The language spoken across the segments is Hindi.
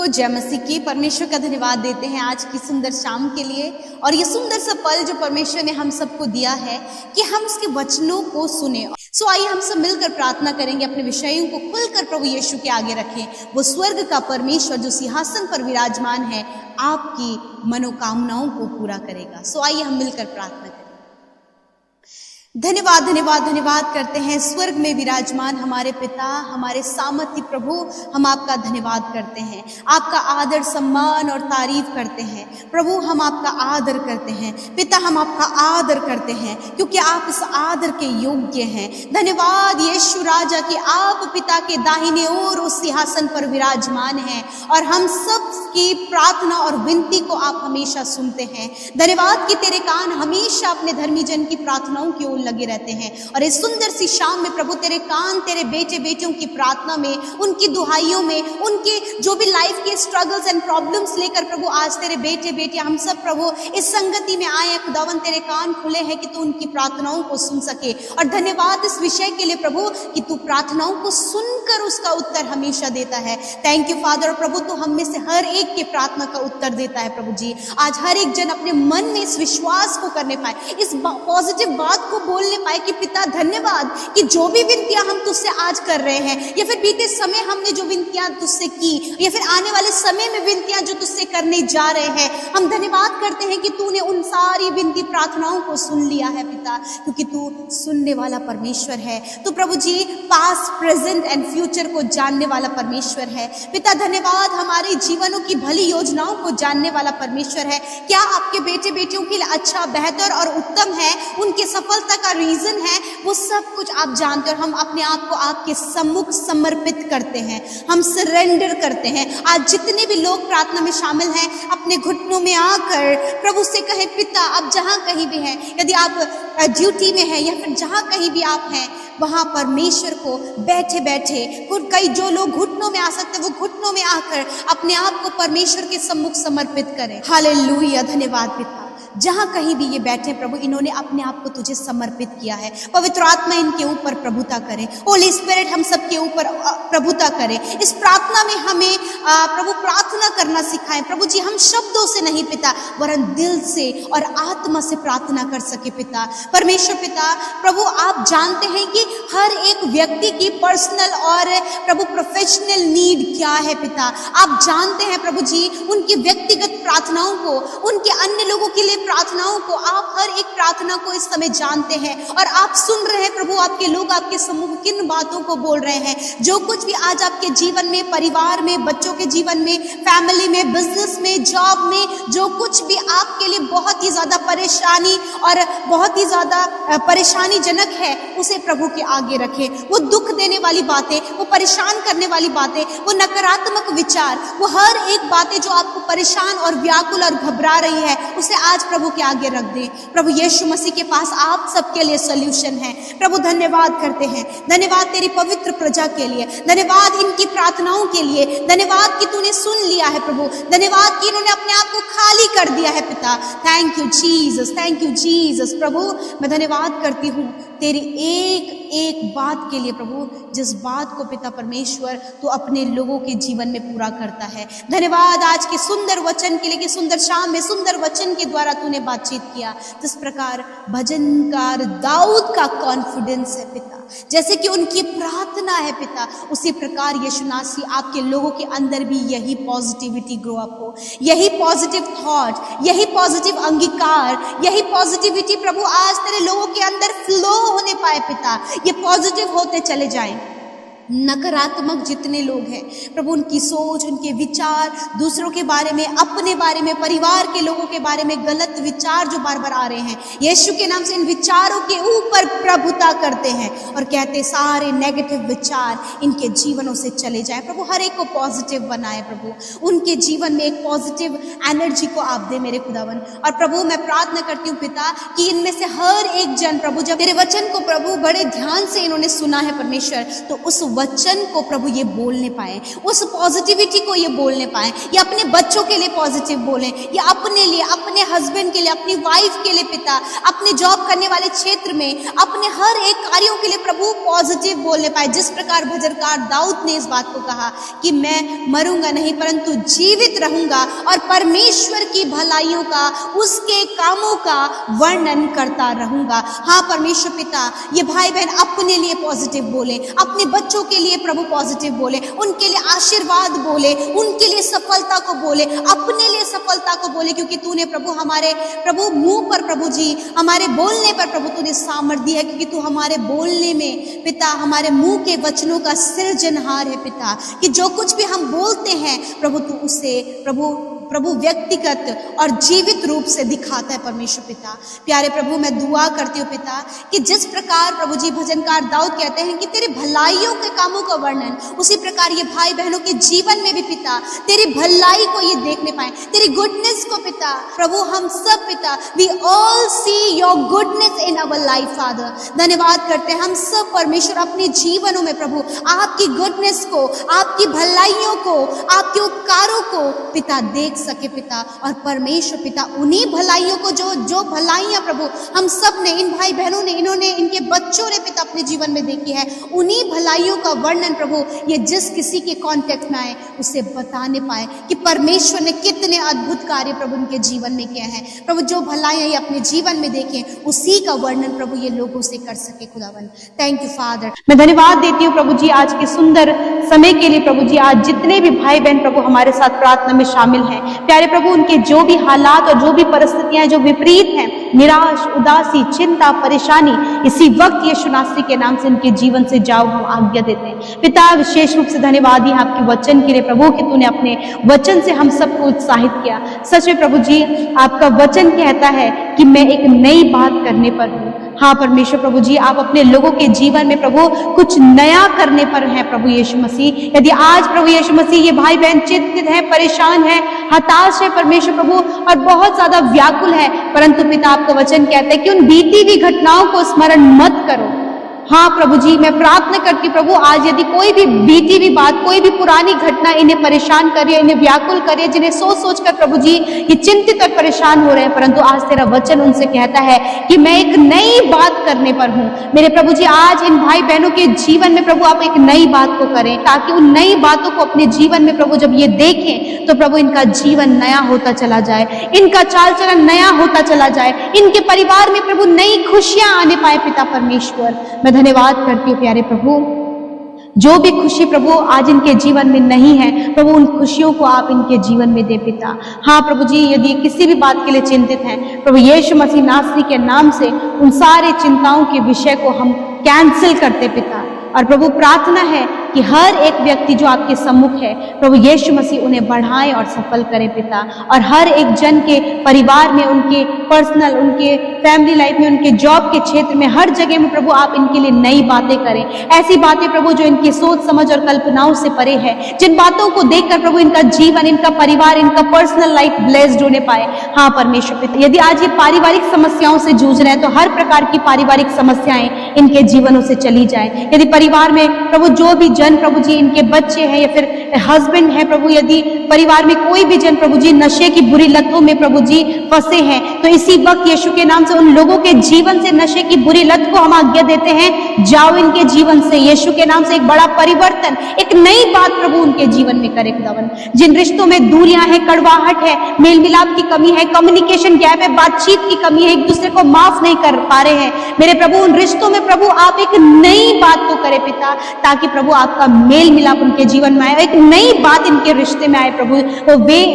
सबको जय मसीह की। परमेश्वर का धन्यवाद देते हैं आज की सुंदर शाम के लिए और ये सुंदर सा पल जो परमेश्वर ने हम सबको दिया है कि हम उसके वचनों को सुने। सो आइए हम सब मिलकर प्रार्थना करेंगे, अपने विषयों को खुलकर प्रभु यीशु के आगे रखें। वो स्वर्ग का परमेश्वर जो सिंहासन पर विराजमान है आपकी मनोकामनाओं को पूरा करेगा। सो आइए हम मिलकर प्रार्थना करें। धन्यवाद धन्यवाद धन्यवाद करते हैं स्वर्ग में विराजमान हमारे पिता, हमारे सामर्थी प्रभु, हम आपका धन्यवाद करते हैं, आपका आदर सम्मान और तारीफ करते हैं। प्रभु हम आपका आदर करते हैं, पिता हम आपका आदर करते हैं क्योंकि आप इस आदर के योग्य हैं। धन्यवाद यीशु राजा कि आप पिता के दाहिने ओर उस सिंहासन पर विराजमान हैं और हम सब की प्रार्थना और विनती को आप हमेशा सुनते हैं। धन्यवाद कि तेरे कान हमेशा अपने धर्मी जन की प्रार्थनाओं की ओर लगे रहते हैं और इस सुंदर सी शाम में प्रभु तेरे कान तेरे बेटे बेटियों की प्रार्थना में, उनकी दुहाइयों में, उनके जो भी लाइफ के स्ट्रगल्स एंड प्रॉब्लम्स लेकर प्रभु आज तेरे बेटे बेटियां हम सब प्रभु इस संगति में आए। खुदावन तेरे कान खुले हैं कि तू उनकी प्रार्थनाओं को सुन सके और धन्यवाद इस विषय के लिए प्रभु कि तू प्रार्थनाओं को सुनकर उसका उत्तर हमेशा देता है। Thank you father. और प्रभु तू हम में से हर एक के प्रार्थना का उत्तर देता है। प्रभु जी आज हर एक जन अपने मन में इस विश्वास को करने पाए, इस पॉजिटिव बात को बोलने पाए कि पिता धन्यवाद कि जो भी विनतियां हम तुझसे आज कर रहे हैं या फिर बीते समय हमने जो विनतियां तुझसे की या फिर आने वाले समय में विनतियां जो तुझसे करने जा रहे हैं, हम धन्यवाद करते हैं कि तूने उन सारी विनती प्रार्थनाओं को सुन लिया है पिता, क्योंकि तू सुनने वाला परमेश्वर है। तो प्रभु जी पास्ट प्रेजेंट एंड फ्यूचर को जानने वाला परमेश्वर है पिता। धन्यवाद हमारे जीवनों की भली योजनाओं को जानने वाला परमेश्वर है। क्या आपके बेटे बेटियों के लिए अच्छा, बेहतर और उत्तम है, उनके सफलता का रीजन है, वो सब कुछ आप जानते हैं। और हम अपने आप को आपके सम्मुख समर्पित करते हैं, हम सरेंडर करते हैं। आज जितने भी लोग प्रार्थना में शामिल हैं अपने घुटनों में आकर प्रभु से कहें पिता आप जहां कहीं भी हैं, यदि आप ड्यूटी में हैं या फिर जहां कहीं भी आप हैं वहां परमेश्वर को बैठे बैठे, कई जो लोग घुटनों में आ सकते हैं वो घुटनों में आकर अपने आप को परमेश्वर के सम्मुख समर्पित करें। हालेलुया। धन्यवाद पिता। जहां कहीं भी ये बैठे प्रभु इन्होंने अपने आप को तुझे समर्पित किया है। पवित्र आत्मा इनके ऊपर प्रभुता करे, होली स्पिरिट हम सबके ऊपर प्रभुता करे। इस प्रार्थना में हमें प्रभु प्रार्थना करना सिखाए प्रभु जी, हम शब्दों से नहीं पिता वरन दिल से और आत्मा से प्रार्थना कर सके पिता। परमेश्वर पिता प्रभु आप जानते हैं कि हर एक व्यक्ति की पर्सनल और प्रभु प्रोफेशनल नीड क्या है पिता। आप जानते हैं प्रभु जी उनकी व्यक्तिगत प्रार्थनाओं को, उनके अन्य लोगों के लिए प्रार्थनाओं को, आप हर एक प्रार्थना को इस समय जानते हैं और आप सुन रहे हैं प्रभु। आपके लोग आपके समूह किन बातों को बोल रहे हैं, जो कुछ भी आज आपके जीवन में, परिवार में, बच्चों के जीवन में, फैमिली में, बिजनेस में, जॉब में, जो कुछ भी आपके लिए बहुत ही ज्यादा परेशानी और बहुत ही ज्यादा परेशानी जनक है उसे प्रभु के आगे रखें। वो दुख देने वाली बातें, वो परेशान करने वाली बातें, वो नकारात्मक विचार, वो हर एक बातें जो आपको परेशान और व्याकुल और घबरा रही है उसे आज प्रभु के आगे रख दे। प्रभु यीशु मसीह के पास आप सबके लिए सॉल्यूशन है। प्रभु धन्यवाद करते हैं, धन्यवाद तेरी पवित्र प्रजा के लिए, धन्यवाद इनकी प्रार्थनाओं के लिए, धन्यवाद कि तूने सुन लिया है प्रभु, धन्यवाद कि इन्होंने अपने आप को खाली कर दिया है पिता। Thank you Jesus, thank you Jesus. प्रभु मैं धन्यवाद करती हूँ तेरी एक एक बात के लिए प्रभु, जिस बात को पिता परमेश्वर तू अपने लोगों के जीवन में पूरा करता है। धन्यवाद आज के सुंदर वचन के लिए कि सुंदर शाम में सुंदर वचन के द्वारा तूने बातचीत किया। जिस प्रकार भजनकार दाऊद का कॉन्फिडेंस है पिता, जैसे कि उनकी प्रार्थना है पिता, उसी प्रकार यीशु मसीह आपके लोगों के अंदर भी यही पॉजिटिविटी ग्रो अप हो, यही पॉजिटिव थॉट, यही पॉजिटिव अंगीकार, यही पॉजिटिविटी प्रभु आज तेरे लोगों के अंदर फ्लो होने पाए पिता। ये पॉजिटिव होते चले जाएं। नकारात्मक जितने लोग हैं प्रभु उनकी सोच, उनके विचार, दूसरों के बारे में, अपने बारे में, परिवार के लोगों के बारे में गलत विचार जो बार बार आ रहे हैं, यीशु के नाम से इन विचारों के ऊपर प्रभुता करते हैं और कहते सारे नेगेटिव विचार इनके जीवनों से चले जाएं। प्रभु हर एक को पॉजिटिव बनाए प्रभु, उनके जीवन में एक पॉजिटिव एनर्जी को आप दे मेरे खुदावन। और प्रभु मैं प्रार्थना करती हूँ पिता कि इनमें से हर एक जन प्रभु जब तेरे वचन को प्रभु बड़े ध्यान से इन्होंने सुना है परमेश्वर, तो उस वचन को प्रभु ये बोलने पाए, उस पॉजिटिविटी को ये बोलने पाए, ये अपने बच्चों के लिए पॉजिटिव बोलें, या अपने लिए, अपने हस्बैंड के लिए, अपनी वाइफ के लिए पिता, अपने जॉब करने वाले क्षेत्र में, अपने हर एक कार्यों के लिए प्रभु पॉजिटिव बोलने पाए। जिस प्रकार भजनकार दाऊद ने इस बात को कहा कि मैं मरूंगा नहीं परंतु जीवित रहूंगा और परमेश्वर की भलाइयों का, उसके कामों का वर्णन करता रहूंगा। हाँ परमेश्वर पिता, ये भाई बहन अपने लिए पॉजिटिव बोले, अपने बच्चों के लिए प्रभु पॉजिटिव बोले, उनके लिए आशीर्वाद बोले, उनके लिए सफलता को बोले, अपने लिए सफलता को बोले, क्योंकि तूने प्रभु हमारे प्रभु मुंह पर प्रभु जी, हमारे बोलने पर प्रभु तूने सामर्थ्य दी है, क्योंकि तू हमारे बोलने में पिता, हमारे मुंह के वचनों का सृजनहार है पिता, कि जो कुछ भी हम बोलते हैं प्रभु तू उसे प्रभु व्यक्तिगत और जीवित रूप से दिखाता है परमेश्वर पिता। प्यारे प्रभु, मैं दुआ करती हूँ पिता कि जिस प्रकार प्रभु जी भजनकार दाऊद कहते हैं कि तेरी भलाइयों के कामों का वर्णन, उसी प्रकार ये भाई बहनों के जीवन में भी पिता तेरी भलाई को ये देखने पाए, तेरी गुडनेस को पिता। प्रभु हम सब पिता, we all see your goodness in our life father. धन्यवाद करते हैं हम सब परमेश्वर अपने जीवनों में प्रभु आपकी गुडनेस को, आपकी भलाइयों को, आपके उपकारों को पिता देख सके पिता। और परमेश्वर पिता उन्हीं भलाइयों को, जो भलाइयां प्रभु हम सब ने, इन भाई बहनों ने, इन्होंने, इनके बच्चों ने पिता अपने जीवन में देखी है, उन्हीं भलाइयों का वर्णन प्रभु ये जिस किसी के कांटेक्ट में आए उसे बताने पाए कि परमेश्वर ने कितने अद्भुत कार्य प्रभु उनके जीवन में किए हैं। प्रभु जो भलाइयां ये अपने जीवन में देखे उसी का वर्णन प्रभु ये लोगों से कर सके खुदावन। Thank you father. मैं धन्यवाद देती हूँ प्रभु जी आज के सुंदर समय के लिए प्रभु जी। आज जितने भी भाई बहन प्रभु हमारे साथ प्रार्थना में शामिल हैं प्यारे प्रभु, उनके जो भी हालात और जो भी परिस्थितियां जो विपरीत हैं, निराश, उदासी, चिंता, परेशानी, इसी वक्त यीशु नासरी के नाम से इनके जीवन से जाओ हम आज्ञा देते हैं पिता। विशेष रूप से धन्यवाद है आपके वचन के लिए प्रभु कि तूने अपने वचन से हम सबको उत्साहित किया। सच में प्रभु जी आपका वचन कहता है कि मैं एक नई बात करने पर हूँ। हाँ परमेश्वर प्रभु जी, आप अपने लोगों के जीवन में प्रभु कुछ नया करने पर हैं प्रभु यीशु मसीह। यदि आज प्रभु यीशु मसीह ये भाई बहन चिंतित है, परेशान है, हताश है परमेश्वर प्रभु और बहुत ज्यादा व्याकुल है, परंतु पिता आपका वचन कहता है कि उन बीती हुई घटनाओं को स्मरण मत करो। हाँ प्रभु जी, मैं प्रार्थना करती प्रभु आज यदि कोई भी बीती हुई बात, कोई भी पुरानी घटना इन्हें परेशान कर रही है, इन्हें व्याकुल कर रही है, जिन्हें सोच सोच कर प्रभु जी ये चिंतित और परेशान हो रहे हैं, परंतु आज तेरा वचन उनसे कहता है कि मैं एक नई बात करने पर हूँ। मेरे प्रभु जी आज इन भाई बहनों के जीवन में प्रभु आप एक नई बात को करें, ताकि उन नई बातों को अपने जीवन में प्रभु जब ये देखें तो प्रभु इनका जीवन नया होता चला जाए, इनका चाल चलन नया होता चला जाए, इनके परिवार में प्रभु नई खुशियां आने पाए पिता परमेश्वर। मैं धन्यवाद करती हूँ प्यारे प्रभु, जो भी खुशी प्रभु आज इनके जीवन में नहीं है प्रभु उन खुशियों को आप इनके जीवन में दे पिता। हाँ प्रभु जी, यदि किसी भी बात के लिए चिंतित हैं प्रभु यीशु मसीह नासरी के नाम से उन सारे चिंताओं के विषय को हम कैंसिल करते पिता। और प्रभु प्रार्थना है कि हर एक व्यक्ति जो आपके सम्मुख है प्रभु यीशु मसीह उन्हें बढ़ाए और सफल करे पिता। और हर एक जन के परिवार में, उनके पर्सनल, उनके फैमिली लाइफ में, उनके जॉब के क्षेत्र में, हर जगह में प्रभु आप इनके लिए नई बातें करें, ऐसी बातें प्रभु जो इनकी सोच समझ और कल्पनाओं से परे है, जिन बातों को देखकर प्रभु इनका जीवन, इनका परिवार, इनका पर्सनल लाइफ ब्लेस्ड होने पाए। हाँ परमेश्वर पिता, यदि आज ये पारिवारिक समस्याओं से जूझ रहे हैं तो हर प्रकार की पारिवारिक समस्याएं इनके जीवनों से चली जाए। यदि परिवार में प्रभु जो भी जन प्रभु जी, इनके बच्चे हैं या फिर हस्बैंड है प्रभु, यदि परिवार में कोई भी जन प्रभु जी नशे की बुरी लतों में प्रभु जी फंसे हैं तो इसी वक्त यीशु के नाम से उन लोगों के जीवन से नशे की बुरी लत को हम आज्ञा देते हैं, जाओ इनके जीवन से यीशु के नाम से एक बड़ा परिवर्तन, एक नई बात प्रभु उनके जीवन में करे खुदावन। जिन रिश्तों में दूरियां हैं, कड़वाहट है, मेल मिलाप की कमी है, कम्युनिकेशन गैप है, बातचीत की कमी है, एक दूसरे को माफ नहीं कर पा रहे हैं, मेरे प्रभु उन रिश्तों में प्रभु आप एक नई बात को करे पिता, ताकि प्रभु आपका मेल मिलाप उनके जीवन में आए, एक नई बात इनके रिश्ते में आए प्रभु।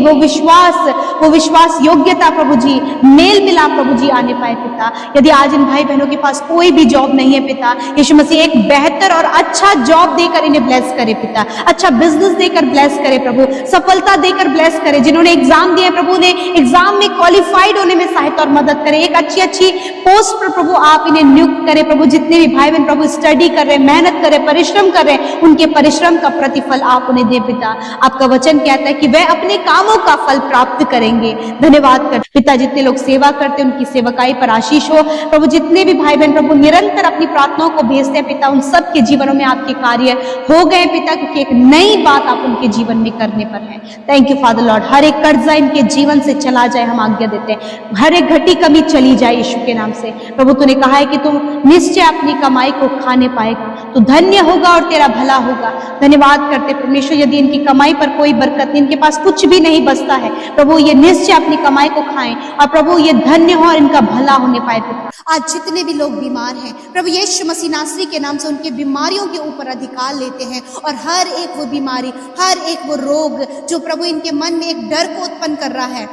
वो विश्वास योग्यता प्रभु जी, मेल मिलाप प्रभु जी आने पाए पिता। यदि आज इन भाई बहनों के पास कोई भी जॉब नहीं है पिता, यीशु मसीह एक बेहतर और अच्छा जॉब देकर इन्हें ब्लेस करे पिता, अच्छा बिजनेस देकर ब्लेस करे प्रभु, सफलता देकर ब्लेस करे। जिन्होंने एग्जाम दिए प्रभु ने एग्जाम में क्वालिफाइड होने में सहायता और मदद करे, एक अच्छी पोस्ट पर प्रभु आप इन्हें नियुक्त करे प्रभु। जितने भी भाई बहन प्रभु स्टडी कर रहे, मेहनत कर रहे, परिश्रम कर रहे, उनके परिश्रम का प्रतिफल आप उन्हें हैं पिता। आपका वचन कहता है कि वह अपने कामों का फल प्राप्त करेंगे। धन्यवाद कर पिता, जितने लोग सेवा करते हैं उनकी सेवकाई पर आशीष हो प्रभु। जितने भी भाई बहन प्रभु निरंतर अपनी प्रार्थनाओं को भेजते हैं पिता, उन सब के जीवनों में आपके कार्य हो गए पिता, क्योंकि एक नई बात आप उनके जीवन में करने पर है। Thank you Father Lord. हर एक कर्जा इनके जीवन से चला जाए, हम आज्ञा देते हैं। हर एक घटी कमी चली जाए यीशु के नाम से। प्रभु तूने कहा है कि तुम निश्चय अपनी कमाई को खाने पाएगा, तो धन्य होगा और तेरा भला होगा। धन्यवाद करते परमेश्वर, यदि इनकी कमाई पर कोई बरकत नहीं, इनके पास कुछ भी नहीं बचता है प्रभु, ये निश्चय अपनी कमाई को खाएं और प्रभु ये धन्य हो और इनका भला होने पाए। आज जितने भी लोग बीमार हैं प्रभु यीशु मसीह नासरी के नाम से उनके बीमारियों के ऊपर अधिकार लेते हैं, और हर एक वो बीमारी, हर एक वो रोग जो प्रभु इनके मन में एक डर को उत्पन्न कर रहा है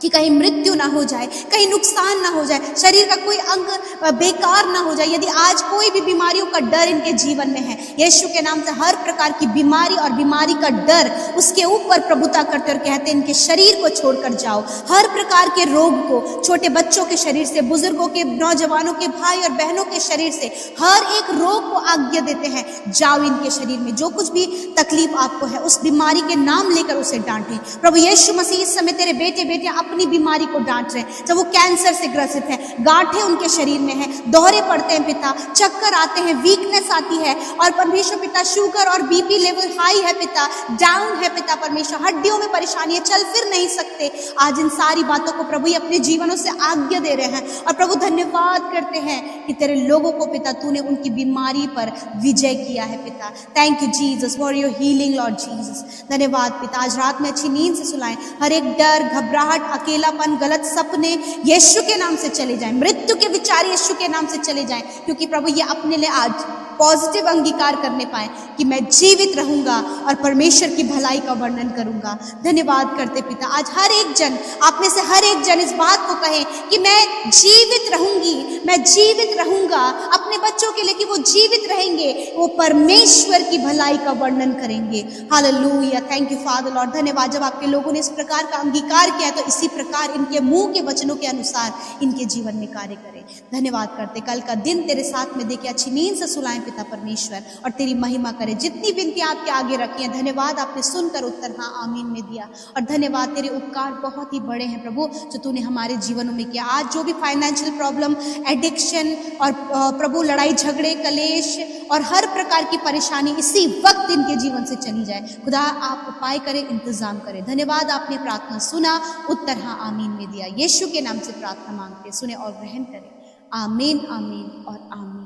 कि कहीं मृत्यु ना हो जाए, कहीं नुकसान ना हो जाए, शरीर का कोई अंग बेकार ना हो जाए, यदि आज कोई भी बीमारियों का डर इनके जीवन में है, यीशु के नाम से हर प्रकार की बीमारी और बीमारी का डर उसके ऊपर प्रभुता करते और कहते हैं इनके शरीर को छोड़कर जाओ। हर प्रकार के रोग को, छोटे बच्चों के शरीर से, बुजुर्गों के, नौजवानों के, भाई और बहनों के शरीर से, हर एक रोग को आज्ञा देते हैं, जाओ इनके शरीर में जो कुछ भी तकलीफ आपको है उस बीमारी के नाम लेकर उसे डांटे। प्रभु यीशु मसीह इस समय तेरे बेटे बेटियां अपनी बीमारी को डांट रहे हैं, जब वो कैंसर से ग्रसित है, गांठें उनके शरीर में है, दौरे पड़ते हैं पिता, चक्कर आते हैं, वीकनेस आती है, और परमेश्वर पिता शुगर और बीपी लेवल हाई है पिता, डाउन है पिता परमेश्वर, हड्डियों में परेशानी है, चल फिर नहीं सकते। आज इन सारी बातों को प्रभु अपने जीवनों से आज्ञा दे रहे हैं, और प्रभु धन्यवाद करते हैं कि तेरे लोगों को पिता तूने उनकी बीमारी पर विजय किया है पिता। Thank you Jesus for your healing Lord Jesus. धन्यवाद पिता, आज रात में अच्छी नींद से सुलाएं, हर एक डर, घबराहट, अकेलापन, गलत सपने यीशु के नाम से चले जाएं, मृत्यु के विचार यीशु के नाम से चले जाएं, क्योंकि प्रभु ये अपने लिए आज पॉजिटिव अंगीकार करने पाए कि मैं जीवित रहूंगा और परमेश्वर की भलाई का वर्णन करूंगा। धन्यवाद करते पिता, आज हर एक जन, आप में से हर एक जन इस बात को कहे कि मैं जीवित रहूंगी, मैं जीवित रहूंगा, अपने बच्चों के लिए कि वो जीवित रहेंगे, वो परमेश्वर की भलाई का वर्णन करेंगे। Hallelujah, thank you Father Lord. धन्यवाद, जब आपके लोगों ने इस प्रकार का अंगीकार किया तो इसी प्रकार इनके मुंह के वचनों के अनुसार इनके जीवन में कार्य करें। धन्यवाद करते, कल का दिन तेरे साथ में देखे अच्छी नींद से सुलाएं पिता परमेश्वर, और तेरी महिमा करे। जितनी विनती आपके आगे रखी है, धन्यवाद आपने सुनकर उत्तर हाँ आमीन में दिया, और धन्यवाद तेरे उपकार बहुत ही बड़े हैं प्रभु जो तूने हमारे जीवनों में किया। आज जो भी फाइनेंशियल प्रॉब्लम, एडिक्शन और प्रभु लड़ाई झगड़े, कलेश और हर प्रकार की परेशानी इसी वक्त इनके जीवन से चली जाए। खुदा आप उपाय करें, इंतजाम करें। धन्यवाद आपने प्रार्थना सुना, उत्तर हाँ आमीन में दिया। यीशु के नाम से प्रार्थना मांगते, सुने और ग्रहण करें। आमीन, आमीन और आमीन।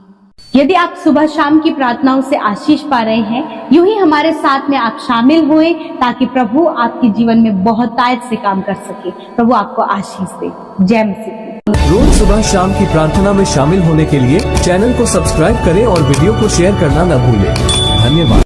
यदि आप सुबह शाम की प्रार्थनाओं से आशीष पा रहे हैं, यूं ही हमारे साथ में आप शामिल हुए ताकि प्रभु आपके जीवन में बहुतायत से काम कर सके। प्रभु आपको आशीष दे। जय मसीह। रोज सुबह शाम की प्रार्थना में शामिल होने के लिए चैनल को सब्सक्राइब करें और वीडियो को शेयर करना न भूलें। धन्यवाद।